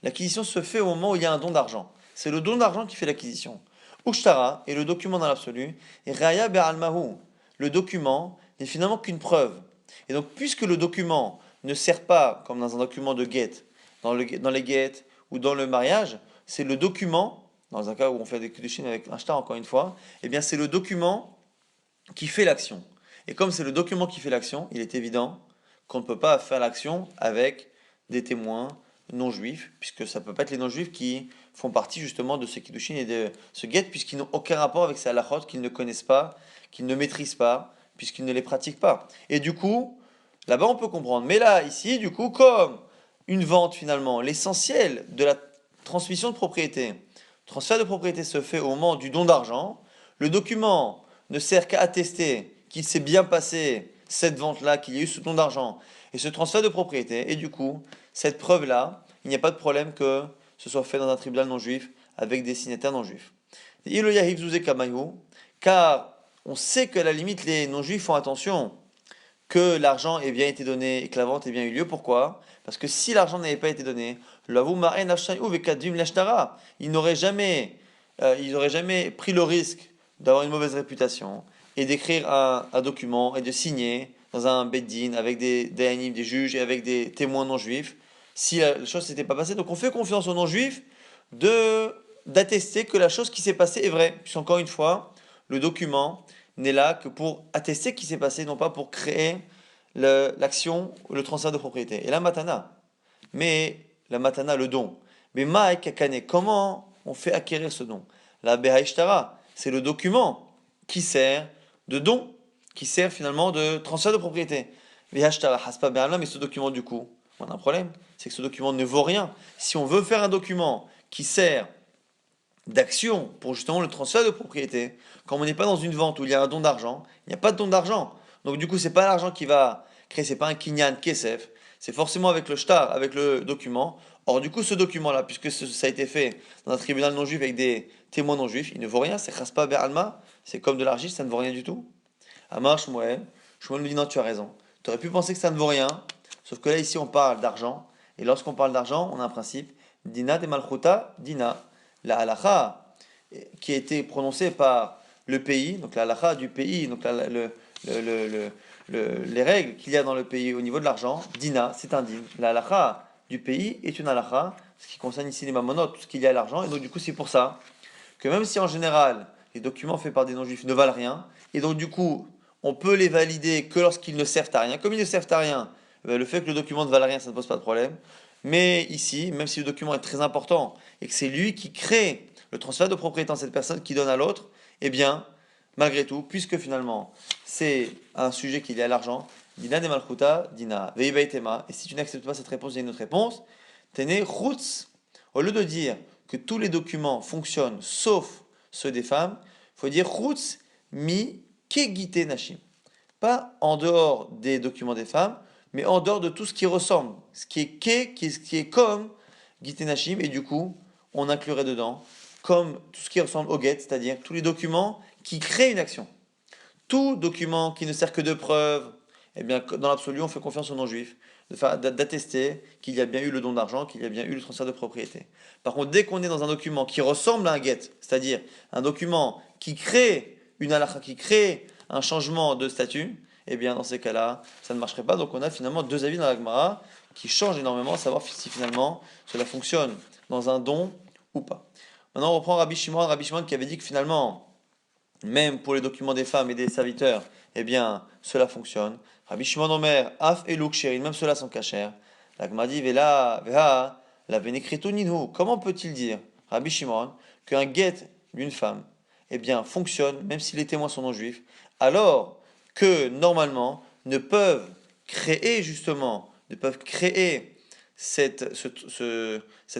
L'acquisition se fait au moment où il y a un don d'argent. C'est le don d'argent qui fait l'acquisition. Ushtara est le document dans l'absolu, et Raya be'almahu, le document n'est finalement qu'une preuve. Et donc, puisque le document ne sert pas comme dans un document de guet, dans les guettes ou dans le mariage, c'est le document, dans un cas où on fait des kiddushin avec un shtar encore une fois, eh bien c'est le document qui fait l'action. Et comme c'est le document qui fait l'action, il est évident qu'on ne peut pas faire l'action avec des témoins non-juifs, puisque ça ne peut pas être les non-juifs qui font partie justement de ce kiddushin et de ce guet, puisqu'ils n'ont aucun rapport avec ces halachot qu'ils ne connaissent pas, qu'ils ne maîtrisent pas, puisqu'ils ne les pratiquent pas. Et du coup, là-bas on peut comprendre. Mais là, ici, du coup, comme une vente finalement, l'essentiel de la transmission de propriété, le transfert de propriété se fait au moment du don d'argent, le document ne sert qu'à attester qu'il s'est bien passé cette vente-là, qu'il y a eu ce don d'argent et ce transfert de propriété. Et du coup, cette preuve-là, il n'y a pas de problème que ce soit fait dans un tribunal non-juif avec des signataires non-juifs. Car on sait qu'à la limite, les non-juifs font attention que l'argent ait bien été donné et que la vente ait bien eu lieu. Pourquoi? Parce que si l'argent n'avait pas été donné, ils n'auraient jamais pris le risque d'avoir une mauvaise réputation et d'écrire un document et de signer dans un beddin avec des dayanim, des juges et avec des témoins non-juifs si la chose ne s'était pas passée. Donc on fait confiance aux non-juifs d'attester que la chose qui s'est passée est vraie. Puisqu'encore une fois, le document n'est là que pour attester ce qui s'est passé, non pas pour créer l'action, le transfert de propriété. Et la matana, le don. Mais ma'ek kakane, comment on fait acquérir ce don? La behaishtara, c'est le document qui sert de don, qui sert finalement de transfert de propriété. Behaishtara haspa be'amla, mais ce document du coup, on a un problème, c'est que ce document ne vaut rien. Si on veut faire un document qui sert d'action pour justement le transfert de propriété, quand on n'est pas dans une vente où il y a un don d'argent, il n'y a pas de don d'argent. Donc du coup, c'est pas l'argent qui va créer, c'est pas un kinyan kesef, c'est forcément avec le shtar, avec le document. Or du coup, ce document-là, puisque ça a été fait dans un tribunal non-juif avec des témoins non-juifs, il ne vaut rien, c'est chaspa be'alma, c'est comme de l'argile, ça ne vaut rien du tout. Amar Shmuel nous dit non, tu as raison. Tu aurais pu penser que ça ne vaut rien, sauf que là, ici, on parle d'argent, et lorsqu'on parle d'argent, on a un principe, dina de malchuta, dina. La halakha qui a été prononcée par le pays, donc la halakha du pays, donc les règles qu'il y a dans le pays au niveau de l'argent, dina, c'est un din. La halakha du pays est une halakha, ce qui concerne ici les mamonotes, tout ce qu'il y a à l'argent, et donc du coup c'est pour ça que même si en général les documents faits par des non-juifs ne valent rien, et donc du coup on peut les valider que lorsqu'ils ne servent à rien, comme ils ne servent à rien, le fait que le document ne vale rien, ça ne pose pas de problème. Mais ici, même si le document est très important et que c'est lui qui crée le transfert de propriété en cette personne qui donne à l'autre, eh bien, malgré tout, puisque finalement c'est un sujet qui est lié à l'argent, dina de malchuta, dina veibaitema, et si tu n'acceptes pas cette réponse, il y a une autre réponse, tene chutz, au lieu de dire que tous les documents fonctionnent sauf ceux des femmes, il faut dire chutz mi kegite nashim. Pas en dehors des documents des femmes, mais en dehors de tout ce qui ressemble, ce qui est comme Gitenashim, et du coup, on inclurait dedans, comme tout ce qui ressemble au get, c'est-à-dire tous les documents qui créent une action. Tout document qui ne sert que de preuve eh bien, dans l'absolu, on fait confiance aux non-juifs, d'attester qu'il y a bien eu le don d'argent, qu'il y a bien eu le transfert de propriété. Par contre, dès qu'on est dans un document qui ressemble à un get, c'est-à-dire un document qui crée une halakha, qui crée un changement de statut, eh bien, dans ces cas-là, ça ne marcherait pas. Donc, on a finalement deux avis dans la Gemara qui changent énormément, à savoir si finalement cela fonctionne dans un don ou pas. Maintenant, on reprend Rabbi Shimon qui avait dit que finalement, même pour les documents des femmes et des serviteurs, eh bien, cela fonctionne. Rabbi Shimon Omer, Af et Sherin, même cela sont cachers. La Gemara dit, Vela, Veha, la Venekritu Ninhu. Comment peut-il dire, Rabbi Shimon, qu'un guet d'une femme, eh bien, fonctionne, même si les témoins sont non-juifs, alors que, normalement, ne peuvent créer, justement, ne peuvent créer cette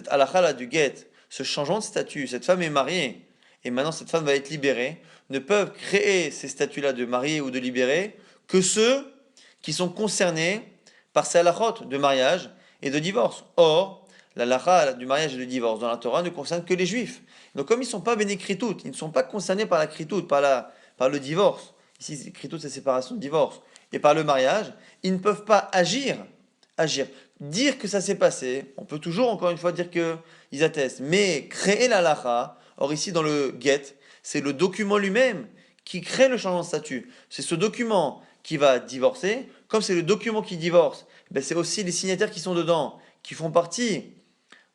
halakha-là du guet, ce changement de statut, cette femme est mariée, et maintenant cette femme va être libérée, ne peuvent créer ces statuts-là de marié ou de libéré que ceux qui sont concernés par ces halakhot de mariage et de divorce. Or, la halakha du mariage et du divorce dans la Torah ne concerne que les juifs. Donc comme ils ne sont pas bénécritout, ils ne sont pas concernés par la kritout, par le divorce, ici kritout c'est séparation de divorce, et par le mariage, ils ne peuvent pas agir. Dire que ça s'est passé, on peut toujours encore une fois dire qu'ils attestent, mais créer la halakha, or ici dans le get, c'est le document lui-même qui crée le changement de statut. C'est ce document qui va divorcer, comme c'est le document qui divorce, ben c'est aussi les signataires qui sont dedans, qui font partie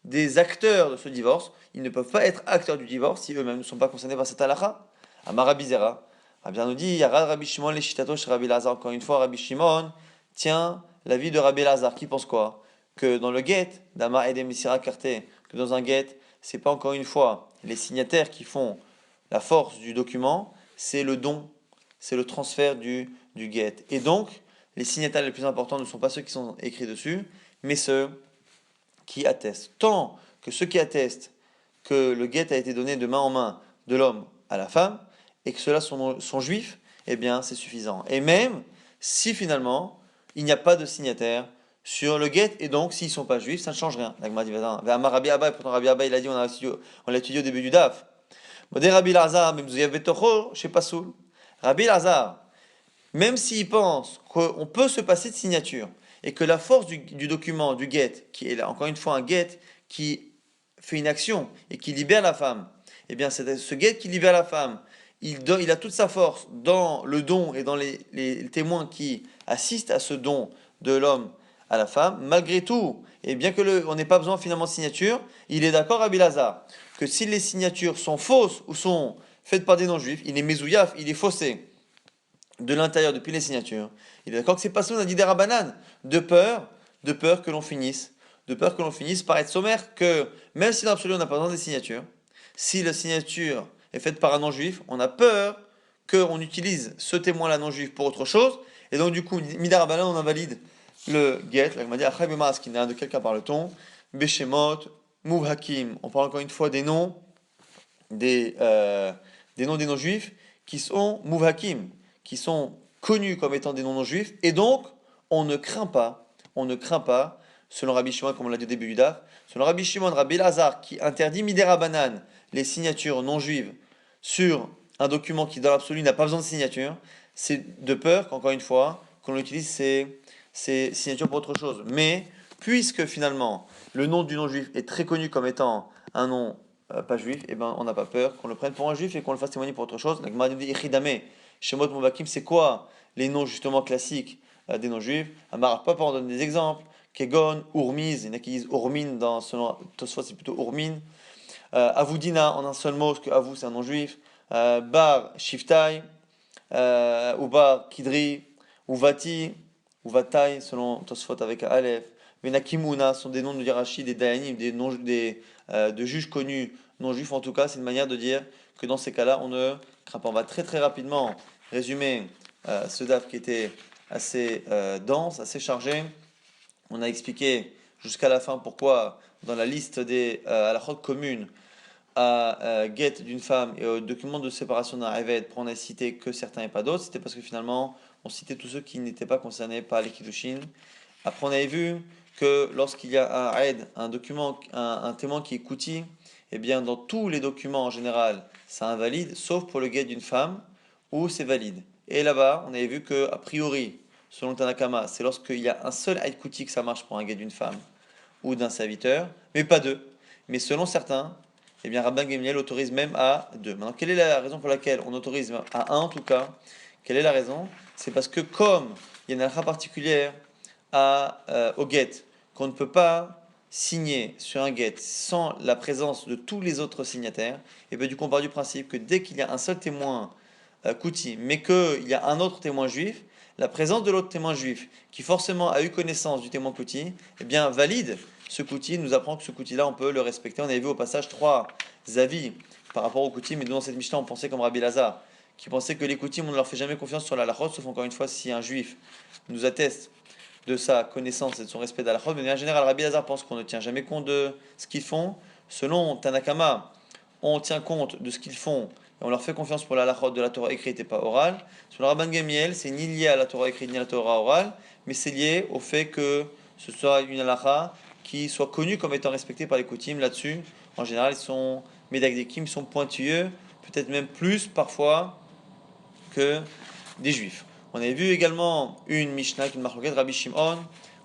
des acteurs de ce divorce. Ils ne peuvent pas être acteurs du divorce si eux-mêmes ne sont pas concernés par cette halakha. Amar Bizera, Rabbi nous dit, Yarad Rabbi Shimon les shitato chez Rabbi Lazar. Encore une fois, Rabbi Shimon tient l'avis de Rabbi Lazar, qui pense quoi? Que dans le get, Dama et Demisira Karté, que dans un get, c'est pas encore une fois les signataires qui font la force du document, c'est le don, c'est le transfert du get. Et donc, les signataires les plus importants ne sont pas ceux qui sont écrits dessus, mais ceux qui attestent. Tant que ceux qui attestent que le get a été donné de main en main de l'homme à la femme, et que ceux-là sont juifs, eh bien c'est suffisant. Et même si finalement il n'y a pas de signataire sur le get, et donc s'ils ne sont pas juifs, ça ne change rien. L'Agma dit, Rabbi Abba, et pourtant Rabbi Abba il a dit, on l'a étudié au début du DAF. Rabbi Lazar, chez Pasoul. Rabbi Lazar, même s'il pense qu'on peut se passer de signature, et que la force du document, du get, qui est là, encore une fois un get qui fait une action et qui libère la femme, eh bien c'est ce get qui libère la femme, il a toute sa force dans le don et dans les témoins qui assistent à ce don de l'homme à la femme. Malgré tout, et bien que on n'ait pas besoin finalement de signature, il est d'accord Rabbi Lazar que si les signatures sont fausses ou sont faites par des non-juifs, il est mezouillaf, il est faussé de l'intérieur depuis les signatures. Il est d'accord que c'est pas ça, on a dit des rabanan, de peur que l'on finisse par être sommaire, que même si dans l'absolu on n'a pas besoin des signatures, si la signature est faite par un non-juif, on a peur qu'on utilise ce témoin-là non-juif pour autre chose, et donc du coup, midar rabanan, on invalide le get. Là, il m'a dit, Achai Bemaskina, de quel cas parle-t-on? Beshemot, Muvhakim. On parle encore une fois des noms des noms des non-juifs qui sont Muvhakim, qui sont connus comme étant des noms non-juifs, et donc on ne craint pas, selon Rabbi Shimon, comme on l'a dit au début du DAF, selon Rabbi Shimon, Rabbi Lazar, qui interdit Midera Banan, les signatures non-juives, sur un document qui dans l'absolu n'a pas besoin de signature, c'est de peur qu'encore une fois, qu'on utilise ces signatures pour autre chose. Mais, puisque finalement, le nom du non-juif est très connu comme étant un nom pas juif, et ben on n'a pas peur qu'on le prenne pour un juif et qu'on le fasse témoigner pour autre chose. La Gemara dit Echidame, Shemot Muvakim, c'est quoi les noms justement classiques des non-juifs? Amar Papa on donne des exemples. Kegon, Urmiz, il y en a qui disent Urmin, selon Tosfot c'est plutôt Urmin. Avoudina en un seul mot, parce que Avou c'est un non-juif. Bar, Shiftai, ou Bar, Kidri, ou Vati, ou Vatai, selon Tosfot avec Aleph. Venakimuna sont des noms de Yarashi, des Dayanim, de juges connus non-juifs. En tout cas, c'est une manière de dire que dans ces cas-là, on ne craint pas. On va très très rapidement résumer ce DAF qui était assez dense, assez chargé. On a expliqué jusqu'à la fin pourquoi dans la liste des halachot communes à get d'une femme et au document de séparation d'un Eved, on n'a cité que certains et pas d'autres. C'était parce que finalement, on citait tous ceux qui n'étaient pas concernés par les Kiddushin. Après, on avait vu que lorsqu'il y a un aide, un document, un témoin qui est kouti, eh bien, dans tous les documents en général, ça invalide, sauf pour le guet d'une femme, où c'est valide. Et là-bas, on avait vu que, a priori, selon le Tanakama, c'est lorsqu'il y a un seul Aïkouti que ça marche pour un guet d'une femme ou d'un serviteur, mais pas deux. Mais selon certains, eh bien Rabban Gamliel autorise même à deux. Maintenant, quelle est la raison pour laquelle on autorise à un en tout cas? Quelle est la raison? C'est parce que comme il y a une halakha particulière au guet, qu'on ne peut pas signer sur un guet sans la présence de tous les autres signataires, et bien du coup on part du principe que dès qu'il y a un seul témoin Kouti, mais qu'il y a un autre témoin juif, la présence de l'autre témoin juif, qui forcément a eu connaissance du témoin Kouti, eh bien valide ce Kouti, nous apprend que ce Kouti-là, on peut le respecter. On avait vu au passage trois avis par rapport au Kouti, mais nous dans cette Mishnah, on pensait comme Rabbi Lazare, qui pensait que les Koutim, on ne leur fait jamais confiance sur la halachot, sauf encore une fois si un juif nous atteste de sa connaissance et de son respect d'halachot. Mais en général, Rabbi Lazare pense qu'on ne tient jamais compte de ce qu'ils font. Selon Tanakama, on tient compte de ce qu'ils font et on leur fait confiance pour la halachot de la Torah écrite et pas orale. Sur le Rabban Gamiel, c'est ni lié à la Torah écrite ni à la Torah orale, mais c'est lié au fait que ce soit une halacha qui soit connue comme étant respectée par les Koutim. Là-dessus, en général, ils sont médagdekim, ils sont pointilleux, peut-être même plus parfois que des juifs. On avait vu également une Mishnah, une marloquette Rabbi Shimon.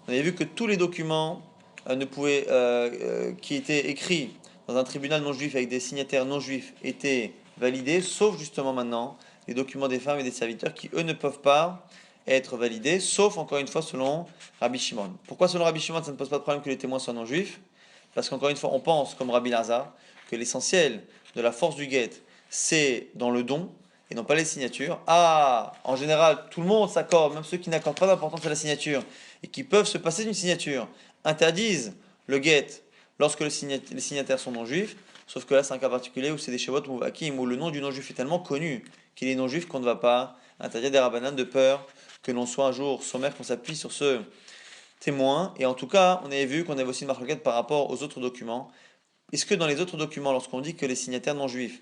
On avait vu que tous les documents qui étaient écrits dans un tribunal non juif avec des signataires non juifs étaient validés, sauf justement maintenant les documents des femmes et des serviteurs qui eux ne peuvent pas être validés, sauf encore une fois selon Rabbi Shimon. Pourquoi selon Rabbi Shimon ça ne pose pas de problème que les témoins soient non juifs? Parce qu'encore une fois on pense comme Rabbi Lazare que l'essentiel de la force du guet c'est dans le don et non pas les signatures. Ah, en général, tout le monde s'accorde, même ceux qui n'accordent pas d'importance à la signature et qui peuvent se passer d'une signature, interdisent le guet lorsque les signataires sont non-juifs, sauf que là c'est un cas particulier où c'est des Shevot Mouvakim, où le nom du non-juif est tellement connu qu'il est non-juif qu'on ne va pas interdire des rabbanan de peur que l'on soit un jour sommaire, qu'on s'appuie sur ce témoin. Et en tout cas, on avait vu qu'on avait aussi une marque par rapport aux autres documents. Est-ce que dans les autres documents, lorsqu'on dit que les signataires non-juifs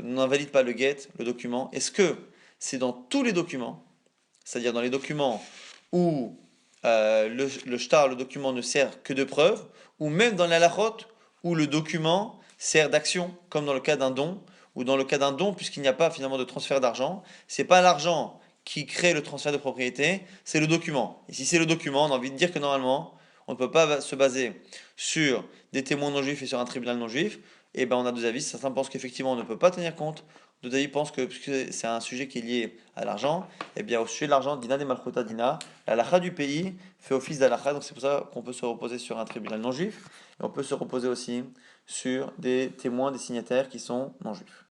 n'invalide pas le guet, le document, est-ce que c'est dans tous les documents, c'est-à-dire dans les documents où le shtar, le document ne sert que de preuve, ou même dans la halachot où le document sert d'action, comme dans le cas d'un don, ou dans le cas d'un don, puisqu'il n'y a pas finalement de transfert d'argent, c'est pas l'argent qui crée le transfert de propriété, c'est le document. Et si c'est le document, on a envie de dire que normalement, on ne peut pas se baser sur des témoins non juifs et sur un tribunal non juif. Et ben on a deux avis. Certains pensent qu'effectivement on ne peut pas tenir compte. D'autres avis pensent que puisque c'est un sujet qui est lié à l'argent, et bien au sujet de l'argent, Dina de Malchota Dina, la halakha du pays fait office d'halakha. Donc c'est pour ça qu'on peut se reposer sur un tribunal non juif. Et on peut se reposer aussi sur des témoins, des signataires qui sont non juifs.